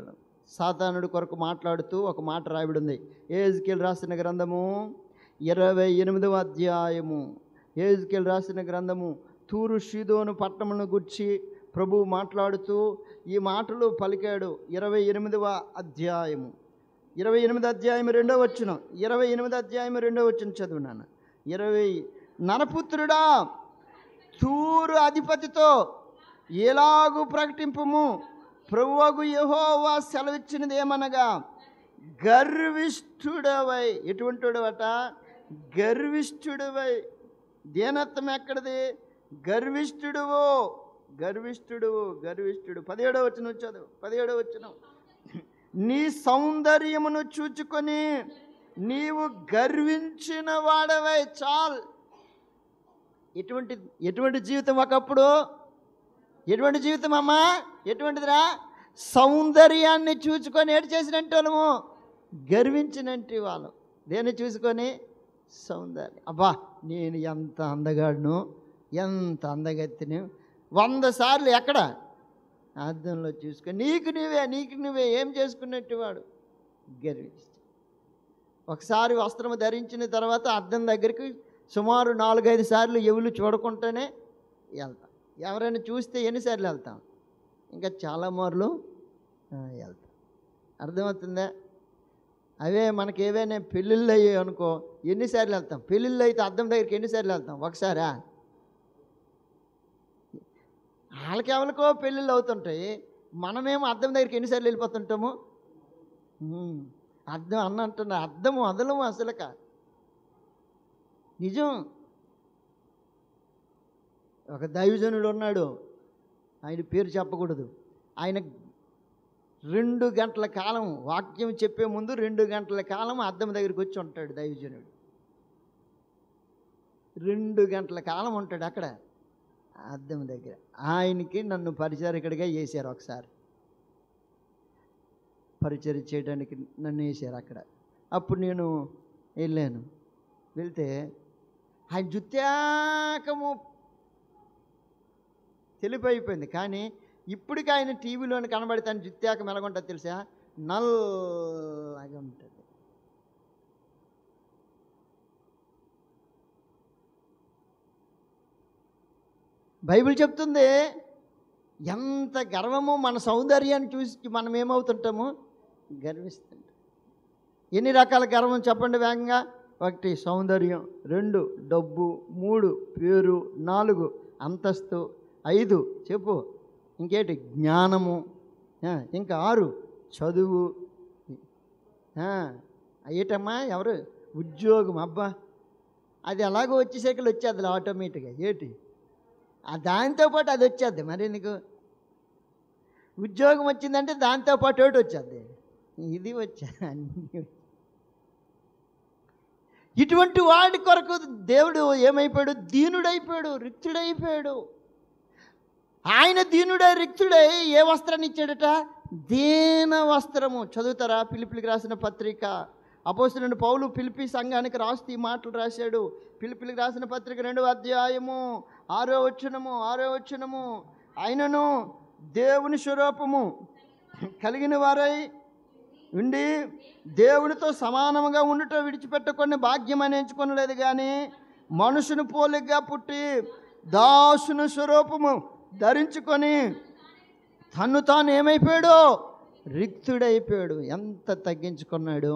S1: సాతానుడి కొరకు మాట్లాడుతూ ఒక మాట రాయబడి ఉంది. యెహెజ్కేలు రాసిన గ్రంథము 28వ అధ్యాయము. యెహెజ్కేలు రాసిన గ్రంథము తూరు సీదోను పట్టణమును గుర్చి ప్రభువు మాట్లాడుతూ ఈ మాటలు పలికాడు. 28వ అధ్యాయము 28వ అధ్యాయం 2వ వచనం. 28వ అధ్యాయం 2వ వచనం చదువునాను. 20 నరపుత్రుడా, తూరు అధిపతితో ఎలాగూ ప్రకటింపుము, ప్రభువగు యెహోవా సెలవిచ్చినది ఏమనగా, గర్విష్ఠుడవై. ఎటువంటివాడట? గర్విష్ఠుడవై. దీనత్వం ఎక్కడిది? గర్విష్ఠుడు. 17వ వచనం చదువు. 17వ వచనం, నీ సౌందర్యమును చూచుకొని నీవు గర్వించిన వాడవై. చాలు. ఎటువంటి జీవితం ఒకప్పుడు? ఎటువంటి జీవితం అమ్మా? ఎటువంటిదిరా? సౌందర్యాన్ని చూసుకొని ఏడు చేసినట్టు వాళ్ళము, గర్వించినట్టు వాళ్ళు. దేన్ని చూసుకొని? సౌందర్యం. అబ్బా, నేను ఎంత అందగాడును, ఎంత అందగత్తిని 100 సార్లు ఎక్కడ? అద్దంలో చూసుకొని నీకు నువ్వే ఏం చేసుకున్నట్టు వాడు గర్వించి. ఒకసారి వస్త్రము ధరించిన తర్వాత అద్దం దగ్గరికి సుమారు 4-5 సార్లు ఎవరు చూడకుండానే వెళ్తాం. ఎవరైనా చూస్తే ఎన్నిసార్లు వెళ్తాం? ఇంకా చాలా మార్లు వెళ్తాం. అర్థమవుతుందా? అవే మనకి ఏవైనా పెళ్ళిళ్ళు అయ్యాయి అనుకో, ఎన్నిసార్లు వెళ్తాం? పెళ్ళిళ్ళు అయితే అద్దం దగ్గరికి ఎన్నిసార్లు వెళ్తాం? ఒకసారా? వాళ్ళకెవరికో పెళ్ళిళ్ళు అవుతుంటాయి, మనమేమో అద్దం దగ్గరికి ఎన్నిసార్లు వెళ్ళిపోతుంటాము? అద్దం అంటున్నా, అద్దము వదలము అసలుక. నిజం. ఒక దైవజనుడు ఉన్నాడు, ఆయన పేరు చెప్పకూడదు. ఆయన 2 గంటల కాలం వాక్యం చెప్పే ముందు 2 గంటల కాలం అద్దం దగ్గరికి వచ్చి ఉంటాడు దైవజనుడు. 2 గంటల కాలం ఉంటాడు అక్కడ అద్దం దగ్గర. ఆయనకి నన్ను పరిచారకుడిగా వేశారు. ఒకసారి పరిచయం చేయడానికి నన్ను వేశారు అక్కడ. అప్పుడు నేను వెళ్ళాను. వెళ్తే ఆయన జుత్యాకము తెలిపైపోయింది. కానీ ఇప్పటికీ ఆయన టీవీలోని కనబడితే ఆయన జుత్యాకం ఎలాగుంటుంది తెలుసా? నల్లగా ఉంటుంది. బైబిల్ చెప్తుంది ఎంత గర్వము. మన సౌందర్యాన్ని చూసి మనం ఏమవుతుంటాము? గర్విస్తుంటాం. ఎన్ని రకాల గర్వం చెప్పండి వేగంగా? 1 సౌందర్యం, 2 డబ్బు, 3 పేరు, 4 అంతస్తు, 5 చెప్పు ఇంకేంటి? జ్ఞానము, ఇంకా 6 చదువు. ఏటమ్మా ఎవరు ఉద్యోగం. అబ్బా అది ఎలాగో వచ్చేసరికి వచ్చేది ఆటోమేటిక్గా. ఏంటి దాంతోపాటు అది వచ్చేద్ది. మరి నీకు ఉద్యోగం వచ్చిందంటే దాంతోపాటు ఒకటి వచ్చేద్ది. ఇది అన్నీ. ఇటువంటి వాడి కొరకు దేవుడు ఏమైపోయాడు? దీనుడైపోయాడు, రిక్తుడైపోయాడు. ఆయన దీనుడై రిక్తుడై ఏ వస్త్రాన్ని ఇచ్చాడట? దీన వస్త్రము. చదువుతారా? ఫిలిప్పీలకు రాసిన పత్రిక. అపోస్తలుడైన పౌలు ఫిలిప్పీ సంఘానికి రాస్తూ ఈ మాటలు రాశాడు. ఫిలిప్పీలకు రాసిన పత్రిక 2వ అధ్యాయము 6వ వచనము. ఆయనను దేవుని స్వరూపము కలిగిన వారై ఉండి దేవునితో సమానముగా ఉండుట విడిచిపెట్టకొని భాగ్యం అని ఎంచుకొనలేదు, కానీ మనుషుని పోలికగా పుట్టి దాసుని స్వరూపము ధరించుకొని తన్ను తాను ఏమైపోయాడు? రిక్తుడైపోయాడు. ఎంత తగ్గించుకున్నాడు.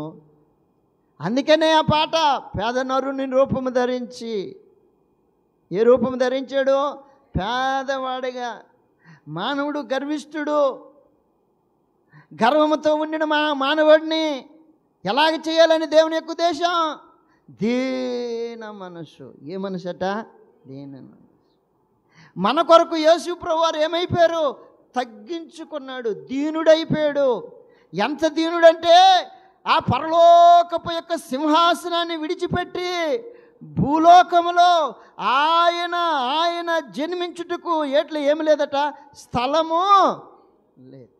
S1: అందుకనే ఆ పాట, పేద నరుని రూపము ధరించి. ఏ రూపము ధరించాడు? పేదవాడిగా. మానవుడు గర్విష్ఠుడు. గర్వముతో ఉండిన మానవుడిని ఎలాగ చేయాలని దేవుని యొక్క ఉద్దేశం? దీన మనసు. ఏ మనసట? దీన మనసు. మన కొరకు యేసు ప్రభువారు ఏమైపోయారు? తగ్గించుకున్నాడు, దీనుడైపోయాడు. ఎంత దీనుడంటే ఆ పరలోకపు యొక్క సింహాసనాన్ని విడిచిపెట్టి భూలోకములో ఆయన జన్మించుటకు ఏమి లేదట? స్థలము లేదు.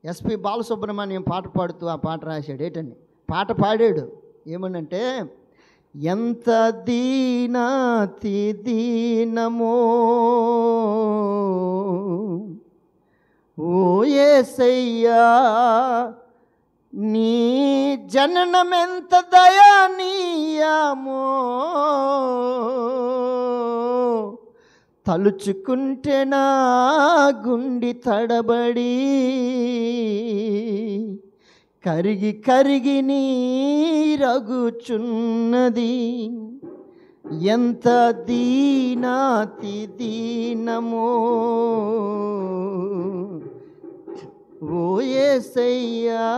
S1: ఎస్పి బాలసుబ్రహ్మణ్యం పాట పాడుతూ ఆ పాట రాశాడు. ఏంటండి పాట పాడాడు? ఏమనంటే, ఎంత దీనాతి దీనమో ఓ యేసయ్యా, నీ జననమెంత దయానీయమో, తలుచుకుంటే నా గుండి తడబడి కరిగి కరిగి నీరగుచున్నది. ఎంత దీనాతి దీనమో ఓ యేసయ్యా,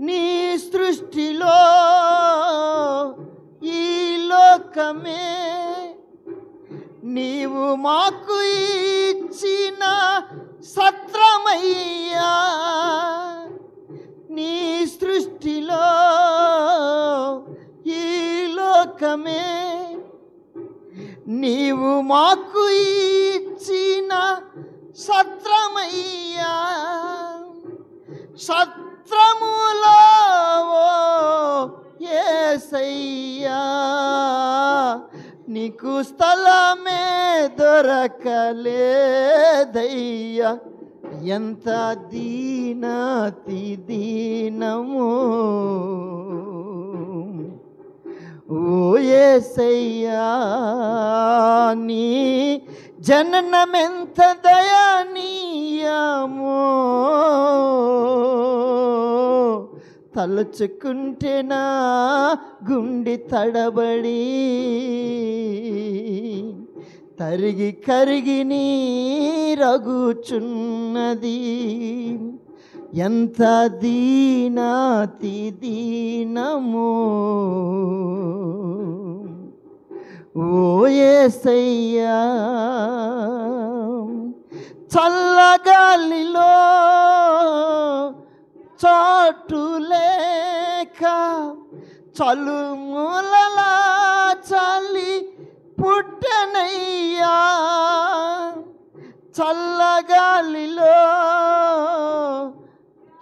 S1: నీ సృష్టిలో ఈ లోకమే నీవు మాకు ఇచ్చిన సత్రమయ్యా. నీ సృష్టిలో ఈ లోకమే నీవు మాకు ఇచ్చిన సత్రమయ్యా. సత్రములో యేసయ్యా, నీకు స్థలమే దొరకలేదయ్యా. ఎంత దీనాతి దీనము ఓ యేసయ్యా, నీ జననమెంత దయానీయమో, తలుచుకుంటే నా గుండె తడబడి తరిగి కరిగి నీరగుచున్నది. ఎంత దీనాతి దీనమో ఓ యేసయ్యా, చల్లగాలిలో చాటు లేక చలుములలా చలి పుట్టనయ్యా. చల్లగాలిలో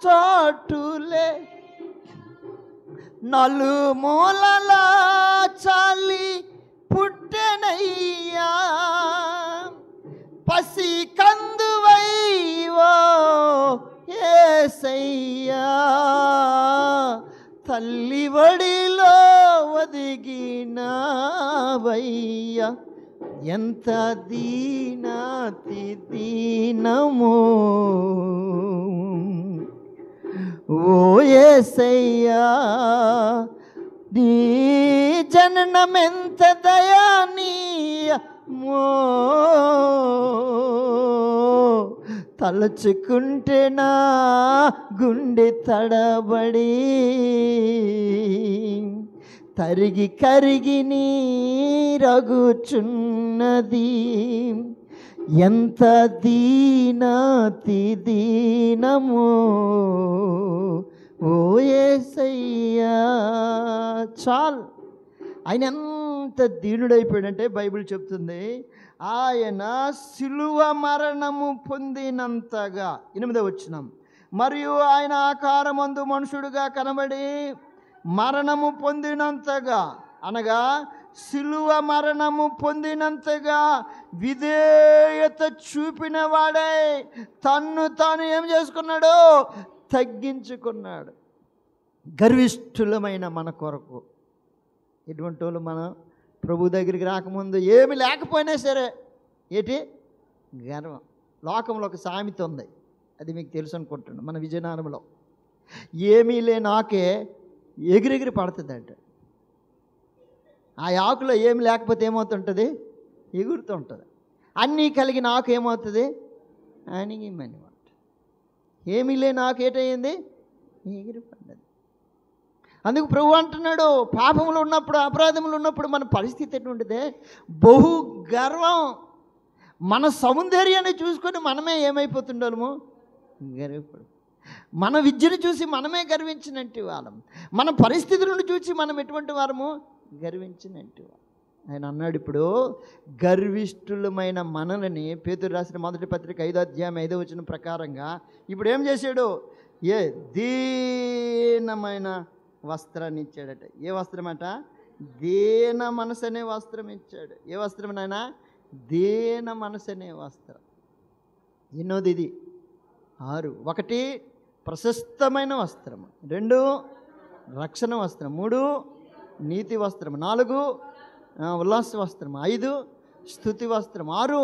S1: చాటులే నలుమూలలా చలి పుట్టనయ్యా. పసి కందువైవో యేసయ్యా, తల్లి వడిలో ఒదిగినావయ్యా. ఎంత దీనాతి దీనమో ఓ యేసయ్యా, నీ జననమెంత దయానీయ హృదయమో తలచుకుంటే నా గుండె తడబడి తరిగి కరిగి నీరగుచున్నది. ఎంత దీనాతి దీనమో ఓ యేసయ్యా. చాలు, ఆయన ఎంత దీనుడైపోయాడంటే బైబిల్ చెప్తుంది ఆయన సిలువ మరణము పొందినంతగా. 8వ వచనం, మరియు ఆయన ఆకారమందు మనుషుడుగా కనబడి మరణము పొందినంతగా, అనగా సిలువ మరణము పొందినంతగా విధేయత చూపిన వాడే తన్ను తాను ఏం చేసుకున్నాడు? తగ్గించుకున్నాడు. గర్విష్ఠులమైన మన కొరకు. ఎటువంటి వాళ్ళు మనం ప్రభు దగ్గరికి రాకముందు ఏమి లేకపోయినా సరే ఏంటి? గర్వం. లోకంలో ఒక సామెత ఉంది, అది మీకు తెలుసు అనుకుంటున్నాను. మన విజయనగరంలో ఏమీ లేని ఆకే ఎగిరెగిరి పడుతుందంట. ఆ ఆకులో ఏమి లేకపోతే ఏమవుతుంటుంది? ఎగురుతుంటుంది. అన్నీ కలిగిన ఆకు ఏమవుతుంది? అణిగి మణి. ఏమీ లేని ఆకు ఏటయ్యింది? ఎగిరి పడ్డది. అందుకు ప్రభు అంటున్నాడు, పాపములు ఉన్నప్పుడు, అపరాధములు ఉన్నప్పుడు మన పరిస్థితి ఎటువంటిదే? బహు గర్వం. మన సౌందర్యాన్ని చూసుకొని మనమే ఏమైపోతుండాము? గర్వపడు. మన విద్యను చూసి మనమే గర్వించినట్టు వాళ్ళం. మన పరిస్థితులను చూసి మనం ఎటువంటి వారము? గర్వించినట్టు. ఆయన అన్నాడు, ఇప్పుడు గర్విష్ఠులమైన మనల్ని పేతురు రాసిన మొదటి పత్రిక 5వ అధ్యాయం 5వ వచనం ప్రకారంగా ఇప్పుడు ఏం చేశాడు? ఏ దీనమైన వస్త్రాన్ని ఇచ్చాడట. ఏ వస్త్రం అట? దీన మనసు అనే వస్త్రం ఇచ్చాడు. ఏ వస్త్రం నాయనా? దీన మనసు అనే వస్త్రం. ఎన్నోది ఇది? 6. 1 ప్రశస్తమైన వస్త్రం, 2 రక్షణ వస్త్రం, 3 నీతి వస్త్రం, 4 ఉల్లాస వస్త్రం, 5 స్తుతి వస్త్రం, 6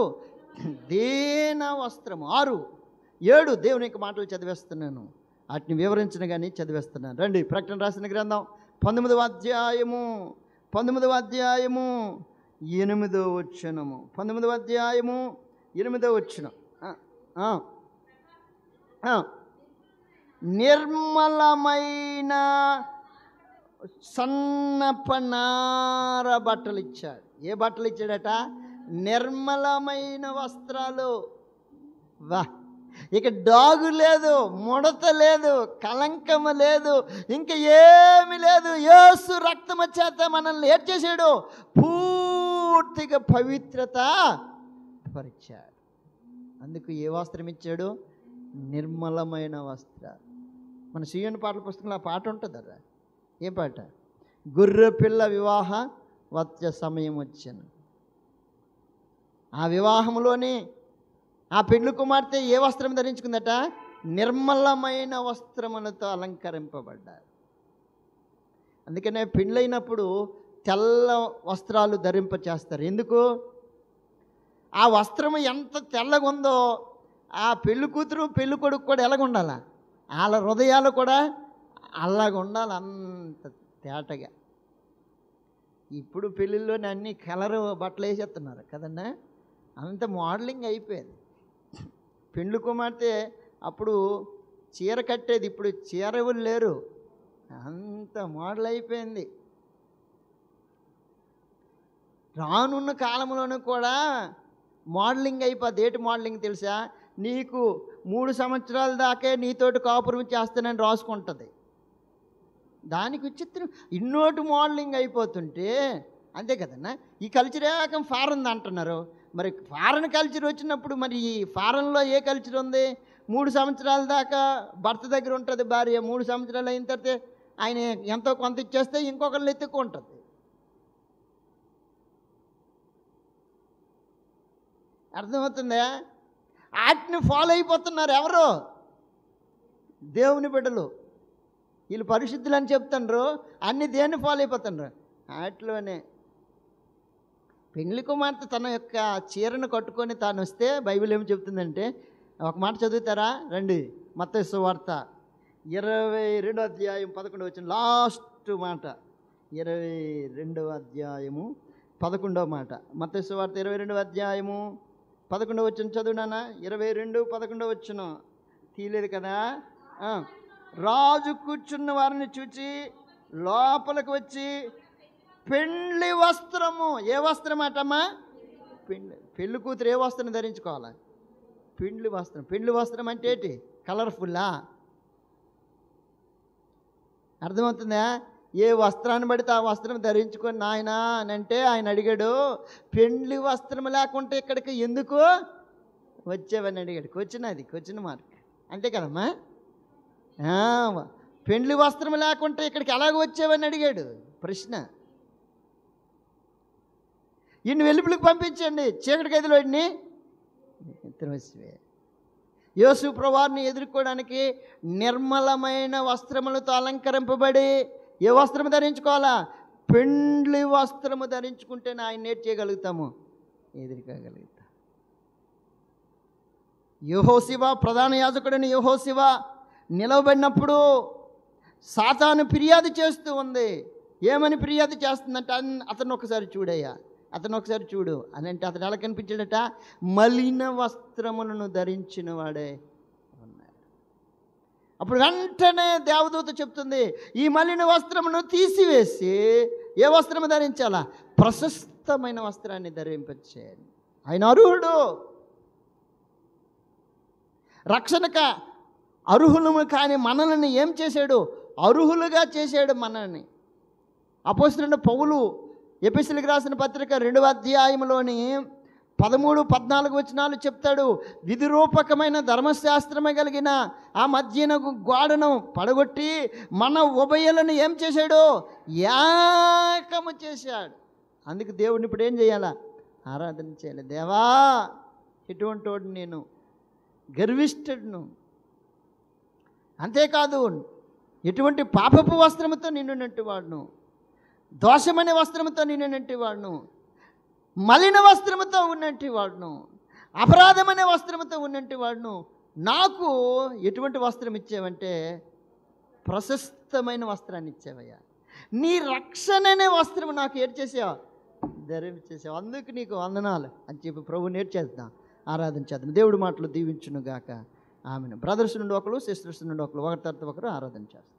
S1: దీన వస్త్రం, 6 7 దేవుని యొక్క మాటలు చదివేస్తున్నాను, వాటిని వివరించిన కానీ చదివేస్తున్నాను. రండి, ప్రకటన రాసిన గ్రంథం 19వ అధ్యాయము 8వ వచనము. 19వ అధ్యాయము 8వ వచనం. నిర్మలమైన సన్నపనార బట్టలు ఇచ్చాడు. ఏ బట్టలు ఇచ్చాడట? నిర్మలమైన వస్త్రాలు. వా, ఇక డాగు లేదు, ముడత లేదు, కలంకము లేదు, ఇంకా ఏమి లేదు. యేసు రక్తము చేత మనల్ని ఏం చేశాడు? పూర్తిగా పవిత్రత పరిచాడు. అందుకు ఏ వస్త్రం ఇచ్చాడు? నిర్మలమైన వస్త్రాలు. మన సీఎన్ పాటల పుస్తకంలో ఆ పాట ఉంటుందరా. ఏం పాట? గొర్రె పిల్ల వివాహ వచ్చే సమయం వచ్చాను. ఆ వివాహంలోని ఆ పెండ్లి కుమార్తె ఏ వస్త్రం ధరించుకుందట? నిర్మలమైన వస్త్రములతో అలంకరింపబడ్డారు. అందుకనే పెళ్ళైనప్పుడు తెల్ల వస్త్రాలు ధరింప చేస్తారు. ఎందుకు? ఆ వస్త్రము ఎంత తెల్లగా ఉందో ఆ పెళ్ళి కూతురు పెళ్ళి కొడుకు కూడా ఎలాగ ఉండాలా? వాళ్ళ హృదయాలు కూడా అలాగ ఉండాలి, అంత తేటగా. ఇప్పుడు పెళ్ళిళ్ళలోనే అన్ని కలరు బట్టలు వేసేస్తున్నారు కదన్నా, అంత మోడలింగ్ అయిపోయింది. పెండ్లి కుమార్తె అప్పుడు చీర కట్టేది, ఇప్పుడు చీరవులు లేరు, అంత మోడల్ అయిపోయింది. రానున్న కాలంలోనూ కూడా మోడలింగ్ అయిపోద్ది. ఏటి మోడలింగ్ తెలుసా? నీకు 3 సంవత్సరాల దాకే నీతోటి కాపురం చేస్తానని రాసుకుంటుంది. దానికి విచిత్రం ఇన్నోటి మోడలింగ్ అయిపోతుంటే అంతే కదన్నా. ఈ కల్చర్ ఏకం ఫారెన్ అంటున్నారు. మరి ఫారెన్ కల్చర్ వచ్చినప్పుడు మరి ఈ ఫారెన్లో ఏ కల్చర్ ఉంది? 3 సంవత్సరాల దాకా భర్త దగ్గర ఉంటుంది భార్య. 3 సంవత్సరాలు అయిన తర్వాత ఆయన ఎంతో కొంత ఇచ్చేస్తే ఇంకొకరిని ఎత్తుక్కుంటుంది. అర్థమవుతుందా? వాటిని ఫాలో అయిపోతున్నారు ఎవరు? దేవుని బిడ్డలు. వీళ్ళు పరిశుద్ధులు అని చెప్తున్నారు, అన్ని దేన్ని ఫాలో అయిపోతున్నారు? వాటిలోనే. పెండ్లి కుమార్తె తన యొక్క చీరను కట్టుకొని తాను వస్తే బైబిల్ ఏమి చెప్తుందంటే, ఒక మాట చదువుతారా? రండి, మత్తయి సువార్త 22వ అధ్యాయం 11వ వచనం లాస్ట్ మాట. 22వ అధ్యాయము 11వ మాట. మత్తయి సువార్త 22వ అధ్యాయము 11వ వచనం చదువునానా. 22:11 వచనం తీయలేదు కదా. రాజు కూర్చున్న వారిని చూచి లోపలికి వచ్చి పెండ్లి వస్త్రము, ఏ వస్త్రం అటమ్మా? పెళ్లి కూతురు ఏ వస్త్రం ధరించుకోవాలి? పెండ్లి వస్త్రం. పెండ్లి వస్త్రం అంటే ఏంటి? కలర్ఫుల్లా? అర్థమవుతుందా? ఏ వస్త్రాన్ని పడితే ఆ వస్త్రం ధరించుకొని నాయన అని అంటే ఆయన అడిగాడు, పెండ్లి వస్త్రం లేకుంటే ఇక్కడికి ఎందుకు వచ్చావని అడిగాడు. క్వశ్చన్ మార్క్ అంతే కదమ్మా. పెండ్లి వస్త్రం లేకుంటే ఇక్కడికి ఎలాగ వచ్చావని అడిగాడు ప్రశ్న. ఇన్ని వెలుపులకు పంపించండి, చీకటి గదిలో ఇన్ని త్రోసివే. యేసు ప్రభువారిని ఎదుర్కోవడానికి నిర్మలమైన వస్త్రములతో అలంకరింపబడి ఏ వస్త్రము ధరించుకోవాలా? పెండ్లి వస్త్రము ధరించుకుంటేనే ఆయన ఏం చేయగలుగుతాము? ఎదుర్కోగలుగుతాం. యెహోషువ, ప్రధాన యాజకుడైన యెహోషువ నిలవబడినప్పుడు సాతాను ఫిర్యాదు చేస్తూ ఉంది. ఏమని ఫిర్యాదు చేస్తుందంటే, అతను ఒకసారి చూడయ్యా, అతను ఒకసారి చూడు అని అంటే అతను ఎలా కనిపించాడట? మలిన వస్త్రములను ధరించిన వాడే ఉన్నాడు. అప్పుడు వెంటనే దేవదూత చెప్తుంది, ఈ మలిన వస్త్రమును తీసివేసి ఏ వస్త్రము ధరించాలా? ప్రశస్తమైన వస్త్రాన్ని ధరింపచేయాలి. ఆయన అర్హుడు. రక్షణక అర్హులము కానీ మనల్ని ఏం చేశాడు? అర్హులుగా చేశాడు మనల్ని. అపోస్తలుడైన పౌలు ఎఫెసీయులకు రాసిన పత్రిక 2వ అధ్యాయంలోని 13-14 వచనాలు చెప్తాడు. విధిరూపకమైన ధర్మశాస్త్రమే కలిగిన ఆ మధ్యనకు గోడను పడగొట్టి మన ఉభయులను ఏం చేశాడు? ఏకము చేశాడు. అందుకు దేవుడిని ఇప్పుడు ఏం చేయాలా? ఆరాధన చేయాలి. దేవా, ఎటువంటి వాడు నేను, గర్విష్ఠుడును. అంతేకాదు, ఎటువంటి పాపపు వస్త్రముతో నిన్నున్నట్టు వాడును, దోషమనే వస్త్రముతో నిన్నున్నట్టు వాడును, మలిన వస్త్రముతో ఉన్నట్టు వాడును, అపరాధమనే వస్త్రముతో ఉన్నట్టు వాడును. నాకు ఎటువంటి వస్త్రం ఇచ్చావంటే ప్రశస్తమైన వస్త్రాన్ని ఇచ్చావయ్యా. నీ రక్షణనే వస్త్రం నాకు ఏడు చేసావు, ధరించేసావు. అందుకు నీకు వందనాలు అని చెప్పి ప్రభువుని ఏడు చేద్దాం, ఆరాధన చేద్దాం. దేవుడి మాటలు దీవించును గాక. ఆమెను. బ్రదర్స్ నుండి ఒకరు, సిస్టర్స్ నుండి ఒకరు, ఒకరి తర్వాత ఒకరు ఆరాధన చేస్తాం.